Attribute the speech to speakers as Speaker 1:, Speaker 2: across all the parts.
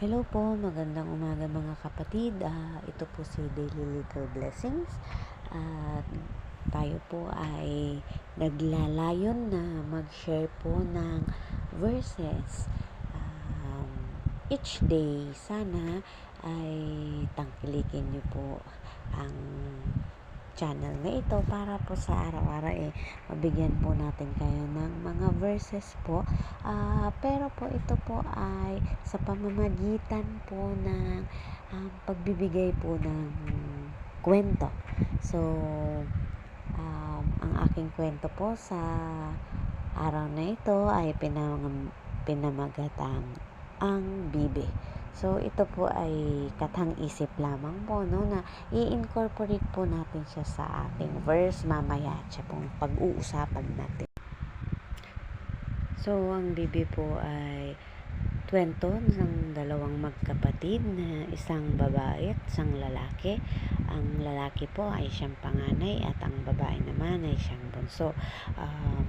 Speaker 1: Hello po, magandang umaga mga kapatid. Ito po si Daily Little Blessings. At tayo po ay naglalayon na mag-share po ng verses um, each day. Sana ay tangkilikin niyo po ang channel na ito para po sa araw-araw mabigyan po natin kayo ng mga verses po. Pero po ito po ay sa pamamagitan po ng pagbibigay po ng kwento. So, ang aking kwento po sa araw na ito ay pinamagatang ang bibe. So, ito po ay kathang-isip lamang po, no, na i-incorporate po natin siya sa ating verse mamaya siya pong pag-uusapan natin. So, ang bibe po ay kwento ng dalawang magkapatid na isang babae at isang lalaki. Ang lalaki po ay siyang panganay at ang babae naman ay siyang bunso.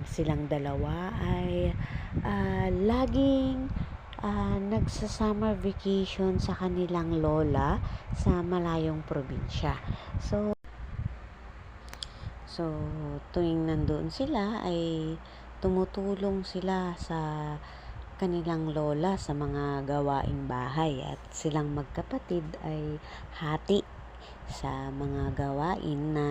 Speaker 1: Silang dalawa ay laging nagsa-summer vacation sa kanilang lola sa malayong probinsya. So tuwing nandoon sila ay tumutulong sila sa kanilang lola sa mga gawaing bahay at silang magkapatid ay hati sa mga gawain na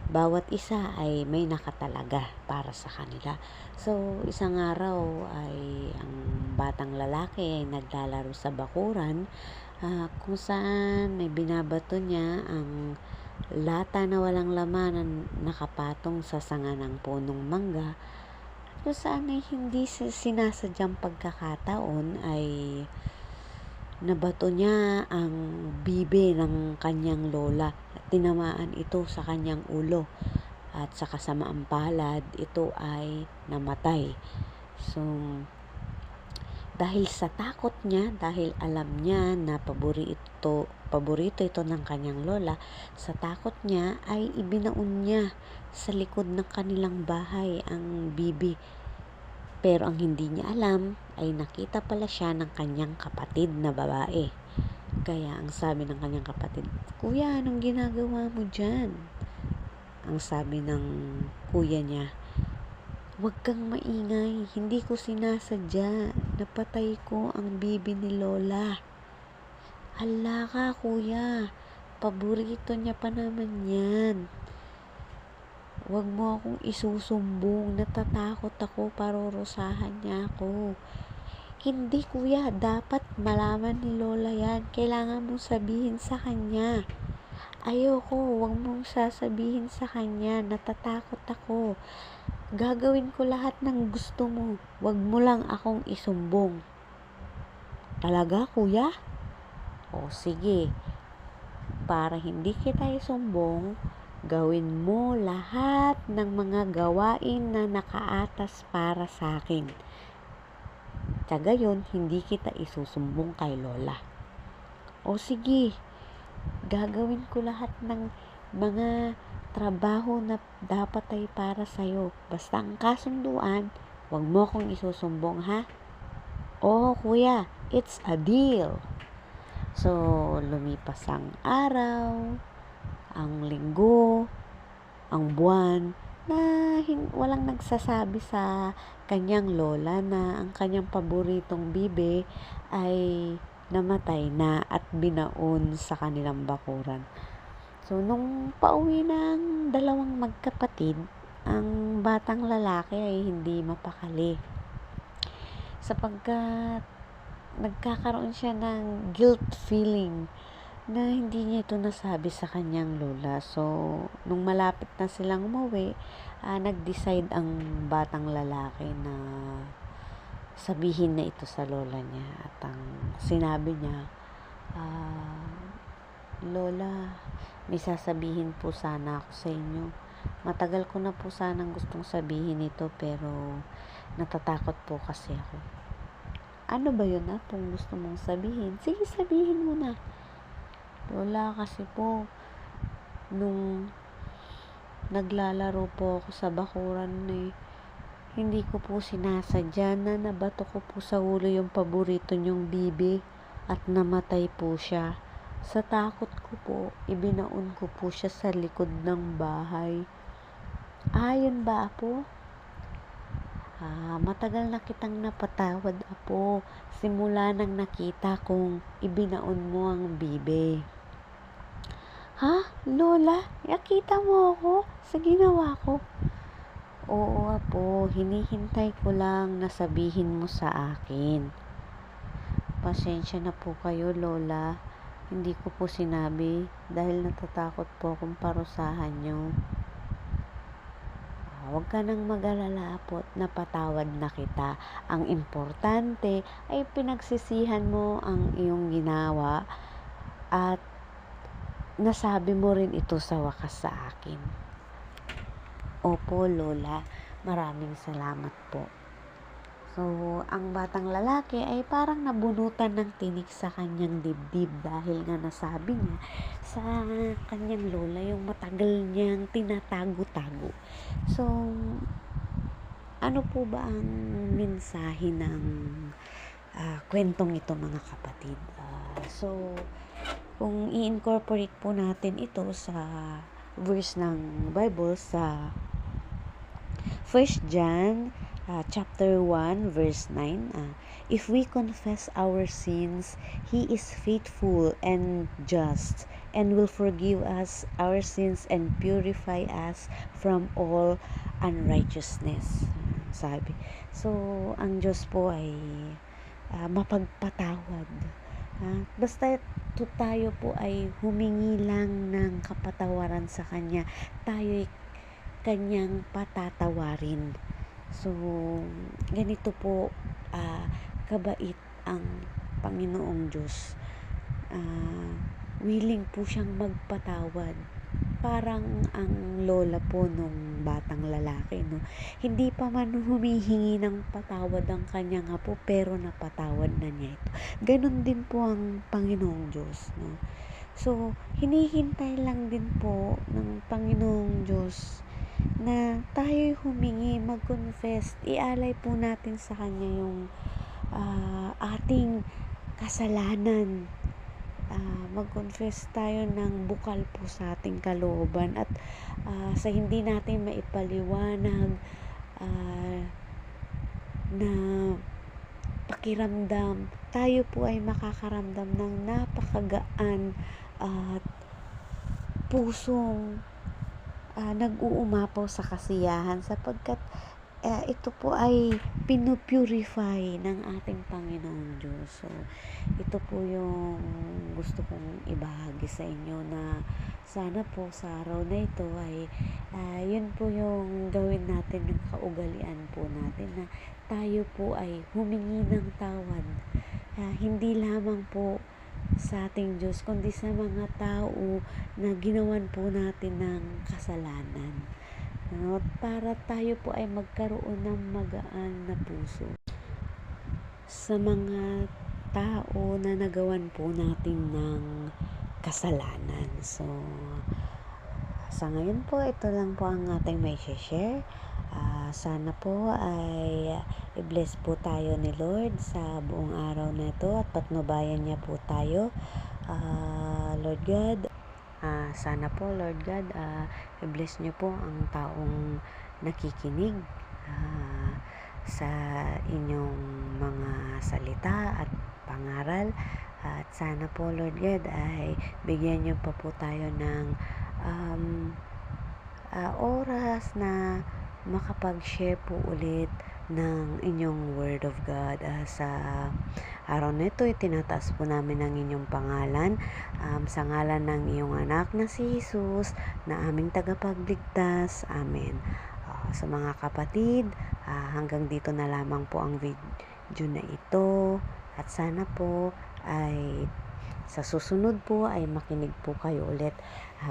Speaker 1: bawat isa ay may nakatalaga para sa kanila. So, isang araw ay ang batang lalaki ay naglalaro sa bakuran kung saan ay binabato niya ang lata na walang laman na nakapatong sa sanga ng punong mangga. Kung saan ay hindi sinasadyang pagkakataon ay nabato niya ang bibe ng kanyang lola at tinamaan ito sa kanyang ulo at sa kasamaang palad ito ay namatay. So, dahil sa takot niya, dahil alam niya na paborito ito ng kanyang lola, sa takot niya ay ibinaon niya sa likod ng kanilang bahay ang bibi. Pero ang hindi niya alam ay nakita pala siya ng kanyang kapatid na babae. Kaya ang sabi ng kanyang kapatid, "Kuya, anong ginagawa mo dyan?" Ang sabi ng kuya niya, "Huwag kang maingay, hindi ko sinasadya, napatay ko ang bibi ni lola." "Hala ka kuya, paborito niya pa naman yan. Huwag mo akong isusumbong, natatakot ako, parurusahan niya ako." "Hindi kuya, dapat malaman ni lola yan, kailangan mong sabihin sa kanya." "Ayoko, huwag mong sasabihin sa kanya, natatakot ako. Gagawin ko lahat ng gusto mo, huwag mo lang akong isumbong." "Talaga kuya? O sige, para hindi kita isumbong, gawin mo lahat ng mga gawain na nakaatas para sa akin. Sa gayon, hindi kita isusumbong kay lola." "O sige, gagawin ko lahat ng mga trabaho na dapat ay para sa'yo. Basta ang kasunduan, huwag mo akong isusumbong, ha?" "Oo kuya, it's a deal." So, lumipas ang araw, ang linggo, ang buwan, na walang nagsasabi sa kanyang lola na ang kanyang paboritong bibe ay namatay na at binaon sa kanilang bakuran. So, nung pauwi ng dalawang magkapatid, ang batang lalaki ay hindi mapakali sapagkat nagkakaroon siya ng guilt feeling na hindi niya ito nasabi sa kanyang lola. So, nung malapit na silang umuwi, nag-decide ang batang lalaki na sabihin na ito sa lola niya. At ang sinabi niya, "Lola, may sasabihin po sana ako sa inyo. Matagal ko na po sanang gustong sabihin ito pero natatakot po kasi ako." "Ano ba yun kung gusto mong sabihin?" "Sige, sabihin mo na." "Lola, kasi po nung naglalaro po ako sa bakuran hindi ko po sinasadya na nabato ko po sa ulo yung paborito niyong bibi. at namatay po siya. Sa takot ko po, ibinaon ko po siya sa likod ng bahay. Yun ba, Apo? Matagal na kitang napatawad, Apo, simula nang nakita kong ibinaon mo ang bibe. Ha? Lola, nakita mo ako sa ginawa ko? Oo, Apo, hinihintay ko lang na sabihin mo sa akin. Pasensya na po kayo, Lola. Hindi ko po sinabi dahil natatakot po akong parusahan nyo. Huwag ka nang mag-alala po, napatawad na kita. Ang importante ay pinagsisihan mo ang iyong ginawa at nasabi mo rin ito sa wakas sa akin. Opo, Lola. Maraming salamat po. So, ang batang lalaki ay parang nabunutan ng tinik sa kanyang dibdib dahil nga nasabi niya sa kanyang lola yung matagal niyang tinatago-tago. So, ano po ba ang mensahe ng kwentong ito, mga kapatid? So, kung i-incorporate po natin ito sa verse ng Bible sa 1 John chapter 1 verse 9, if we confess our sins, He is faithful and just and will forgive us our sins and purify us from all unrighteousness. Sabi. So, ang Diyos po ay mapagpatawad. Basta tayo po ay humingi lang ng kapatawaran sa Kanya, tayo ay Kanyang patatawarin. So, ganito po kabait ang Panginoong Diyos. Willing po siyang magpatawad. Parang ang lola po nung batang lalaki, no? Hindi pa man humihingi ng patawad ang kanyang apo, pero napatawad na niya ito. Ganon din po ang Panginoong Diyos, no? So, hinihintay lang din po ng Panginoong Diyos na tayo'y humingi, mag-confess, ialay po natin sa Kanya yung ating kasalanan. Mag-confess tayo ng bukal po sa ating kalooban at sa hindi natin maipaliwanag na pakiramdam, tayo po ay makakaramdam ng napakagaan at pusong nag-uumapaw sa kasiyahan sapagkat ito po ay pinupurify ng ating Panginoong Diyos. So, ito po yung gusto kong ibahagi sa inyo na sana po sa araw na ito ay yun po yung gawin natin, ng kaugalian po natin na tayo po ay humingi ng tawad. Hindi lamang po sa ating Diyos, kundi sa mga tao na ginawan po natin ng kasalanan. Para tayo po ay magkaroon ng magaan na puso sa mga tao na nagawan po natin ng kasalanan. So, sa ngayon po, ito lang po ang ating may share. Sana po ay i-bless po tayo ni Lord sa buong araw na ito at patnubayan niya po tayo. Lord God, sana po, Lord God, i-bless niyo po ang taong nakikinig sa inyong mga salita at pangaral. At sana po, Lord God, ay bigyan niyo pa po tayo ng oras na makapag-share po ulit ng inyong Word of God. Sa araw na ito, itinataas po namin ang inyong pangalan sa ngalan ng iyong anak na si Jesus na aming tagapagligtas. Amen. Sa mga kapatid, hanggang dito na lamang po ang video na ito at sana po ay sa susunod po ay makinig po kayo ulit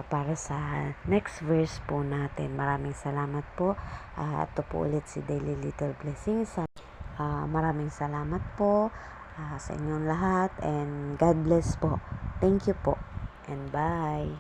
Speaker 1: para sa next verse po natin. Maraming salamat po. Ito po ulit si Daily Little Blessings. Maraming salamat po sa inyong lahat and God bless po. Thank you po and bye.